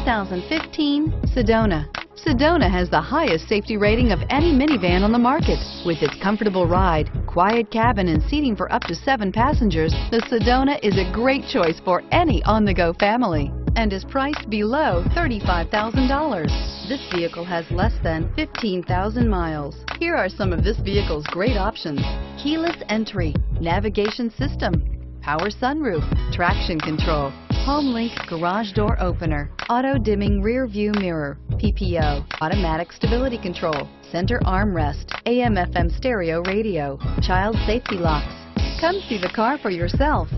2015 Sedona. Sedona has the highest safety rating of any minivan on the market. With its comfortable ride, quiet cabin, and seating for up to 7 passengers, the Sedona is a great choice for any on-the-go family and is priced below $35,000. This vehicle has less than 15,000 miles. Here are some of this vehicle's great options: keyless entry, navigation system, power sunroof, traction control, HomeLink garage door opener, auto-dimming rear view mirror, PPO, automatic stability control, center armrest, AM/FM stereo radio, child safety locks. Come see the car for yourself.